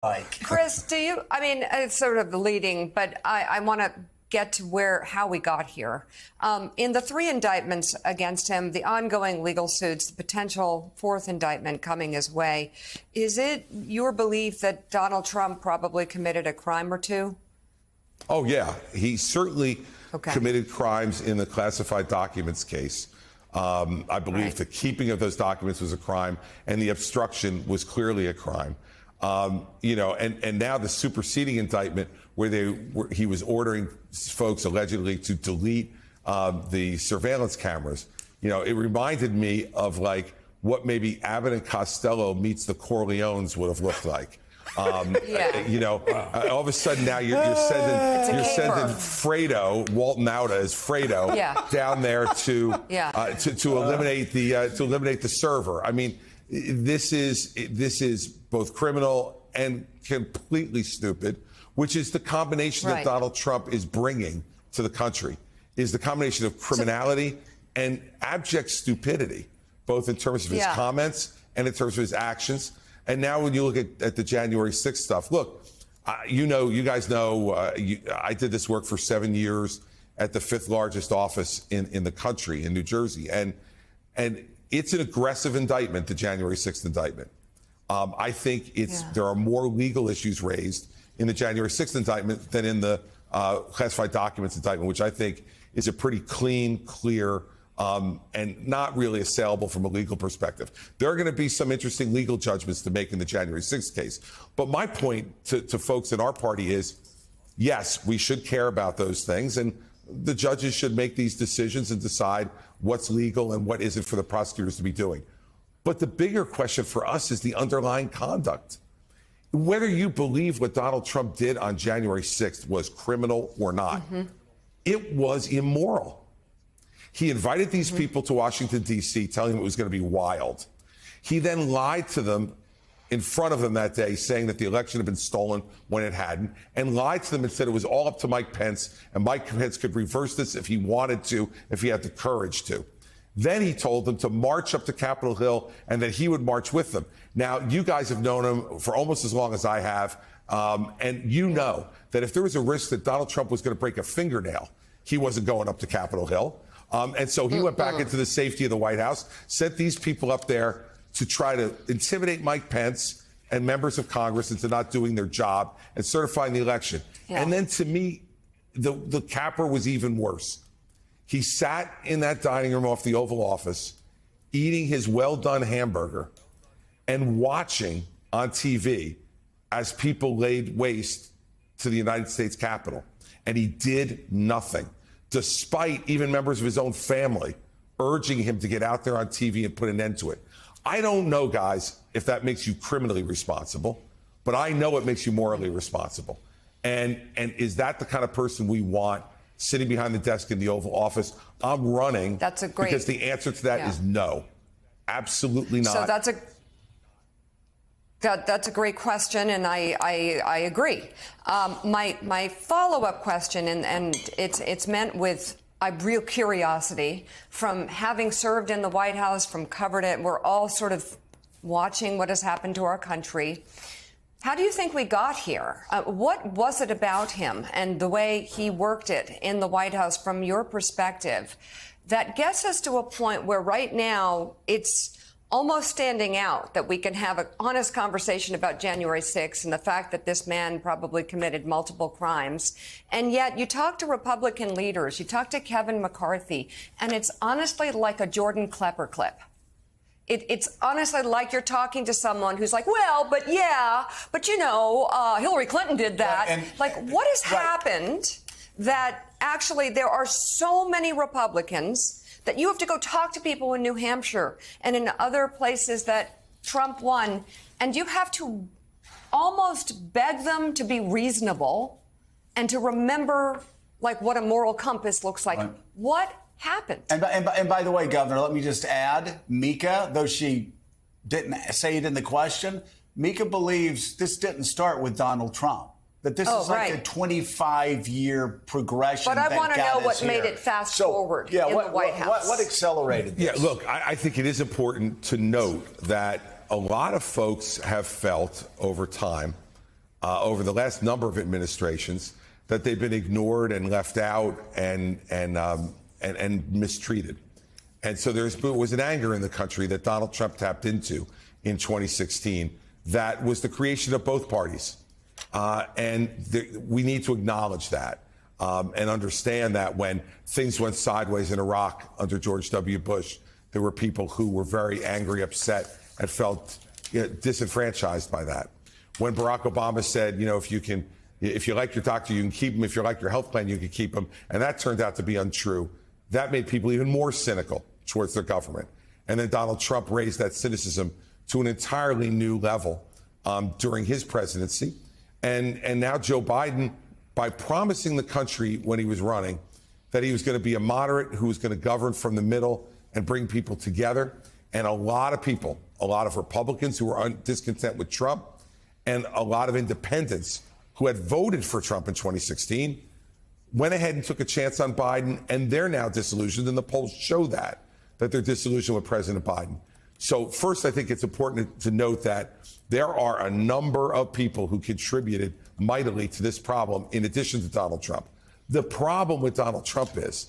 like. Chris, I mean, it's sort of leading, but I want to get to how we got here. In the 3 indictments against him, the ongoing legal suits, the potential 4th indictment coming his way, is it your belief that Donald Trump probably committed a crime or two? Oh, yeah. He certainly committed crimes in the classified documents case. I believe the keeping of those documents was a crime, and the obstruction was clearly a crime. And now the superseding indictment where he was ordering folks allegedly to delete the surveillance cameras. It reminded me of like what maybe Abbott and Costello meets the Corleones would have looked like. All of a sudden now you're sending Fredo, Walton Auta as Fredo, down there to eliminate the server. I mean, this is both criminal and completely stupid, which is the combination that Donald Trump is bringing to the country, is the combination of criminality and abject stupidity, both in terms of his comments and in terms of his actions. And now when you look at the January 6th stuff, look, you guys know, I did this work for 7 years at the 5th largest office in the country, in New Jersey. And it's an aggressive indictment, the January 6th indictment. I think there are more legal issues raised in the January 6th indictment than in the classified documents indictment, which I think is a pretty clean, clear, and not really assailable from a legal perspective. There are going to be some interesting legal judgments to make in the January 6th case. But my point to folks in our party is, yes, we should care about those things, and the judges should make these decisions and decide what's legal and what isn't for the prosecutors to be doing. But the bigger question for us is the underlying conduct. Whether you believe what Donald Trump did on January 6th was criminal or not, it was immoral. He invited these people to Washington, D.C., telling them it was going to be wild. He then lied to them in front of them that day, saying that the election had been stolen when it hadn't, and lied to them and said it was all up to Mike Pence, and Mike Pence could reverse this if he wanted to, if he had the courage to. Then he told them to march up to Capitol Hill and that he would march with them. Now, you guys have known him for almost as long as I have, and you know that if there was a risk that Donald Trump was going to break a fingernail, he wasn't going up to Capitol Hill. And so he went back into the safety of the White House, sent these people up there to try to intimidate Mike Pence and members of Congress into not doing their job and certifying the election. And then to me, the capper was even worse. He sat in that dining room off the Oval Office, eating his well-done hamburger and watching on TV as people laid waste to the United States Capitol. And he did nothing, despite even members of his own family urging him to get out there on TV and put an end to it. I don't know, guys, if that makes you criminally responsible, but I know it makes you morally responsible. And is that the kind of person we want sitting behind the desk in the Oval Office? I'm running. That's a great, because the answer to that is no, absolutely not. So that's a great question, and I agree. My follow-up question, and it's meant with a real curiosity from having served in the White House, from covered it. We're all sort of watching what has happened to our country. How do you think we got here? What was it about him and the way he worked it in the White House from your perspective that gets us to a point where right now it's almost standing out that we can have an honest conversation about January 6th and the fact that this man probably committed multiple crimes. And yet you talk to Republican leaders, you talk to Kevin McCarthy, and it's honestly like a Jordan Klepper clip. It's honestly like you're talking to someone who's like, well, but you know, Hillary Clinton did that. What has happened that actually there are so many Republicans that you have to go talk to people in New Hampshire and in other places that Trump won, and you have to almost beg them to be reasonable and to remember like what a moral compass looks like. Right. What happened? And by the way, Governor, let me just add, Mika, though she didn't say it in the question, Mika believes this didn't start with Donald Trump. That this is like a 25-year progression. But I want to know what made it fast forward in the White House. What accelerated this? Yeah, look, I think it is important to note that a lot of folks have felt over time over the last number of administrations that they've been ignored and left out and mistreated. And so there was an anger in the country that Donald Trump tapped into in 2016 that was the creation of both parties. We need to acknowledge that and understand that when things went sideways in Iraq under George W. Bush, there were people who were very angry, upset, and felt disenfranchised by that. When Barack Obama said, if you like your doctor, you can keep him. If you like your health plan, you can keep him. And that turned out to be untrue. That made people even more cynical towards their government. And then Donald Trump raised that cynicism to an entirely new level during his presidency. And now Joe Biden, by promising the country when he was running that he was going to be a moderate who was going to govern from the middle and bring people together, and a lot of people, a lot of Republicans who were discontent with Trump, and a lot of independents who had voted for Trump in 2016, went ahead and took a chance on Biden, and they're now disillusioned, and the polls show that they're disillusioned with President Biden. So first, I think it's important to note that there are a number of people who contributed mightily to this problem in addition to Donald Trump. The problem with Donald Trump is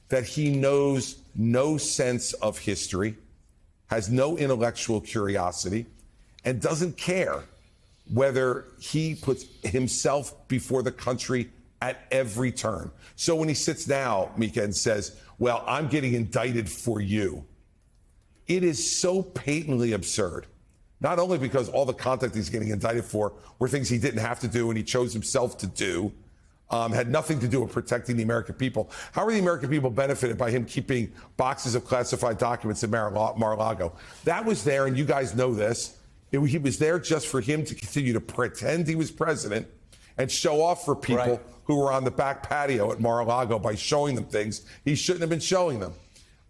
that he knows no sense of history, has no intellectual curiosity, and doesn't care whether he puts himself before the country at every turn. So when he sits now, Mika, and says, well, I'm getting indicted for you, it is so patently absurd. Not only because all the conduct he's getting indicted for were things he didn't have to do and he chose himself to do, had nothing to do with protecting the American people. How are the American people benefited by him keeping boxes of classified documents in Mar-a-Lago? That was there, and you guys know this. He was there just for him to continue to pretend he was president and show off for people who were on the back patio at Mar-a-Lago by showing them things he shouldn't have been showing them.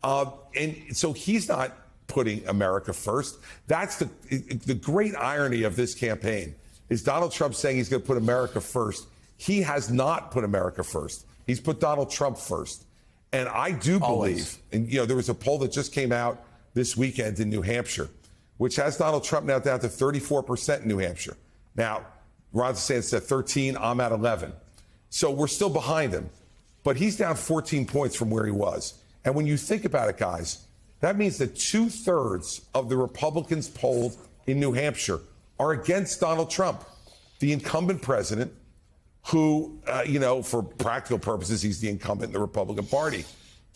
And so he's not putting America first. That's the great irony of this campaign is Donald Trump saying he's going to put America first. He has not put America first. He's put Donald Trump first. And I do believe, and there was a poll that just came out this weekend in New Hampshire, which has Donald Trump now down to 34% in New Hampshire. Now, Ron DeSantis at 13, I'm at 11. So we're still behind him. But he's down 14 points from where he was. And when you think about it, guys, that means that 2/3 of the Republicans polled in New Hampshire are against Donald Trump, the incumbent president, who, for practical purposes, he's the incumbent in the Republican Party.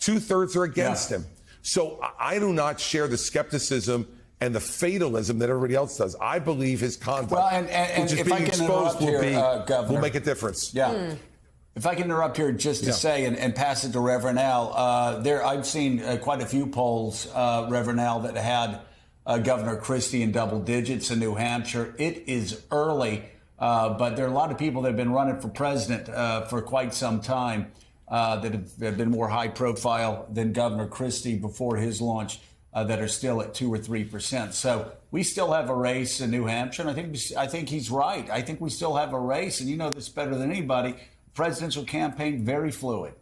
2/3 are against him. So I do not share the skepticism and the fatalism that everybody else does. I believe his conduct, which is being exposed, will make a difference. Yeah. If I can interrupt here just to say and pass it to Reverend Al, I've seen quite a few polls, Reverend Al, that had Governor Christie in double digits in New Hampshire. It is early, but there are a lot of people that have been running for president for quite some time that have been more high profile than Governor Christie before his launch that are still at 2 or 3%. So we still have a race in New Hampshire, and I think he's right. I think we still have a race, and you know this better than anybody. Presidential campaign, very fluid.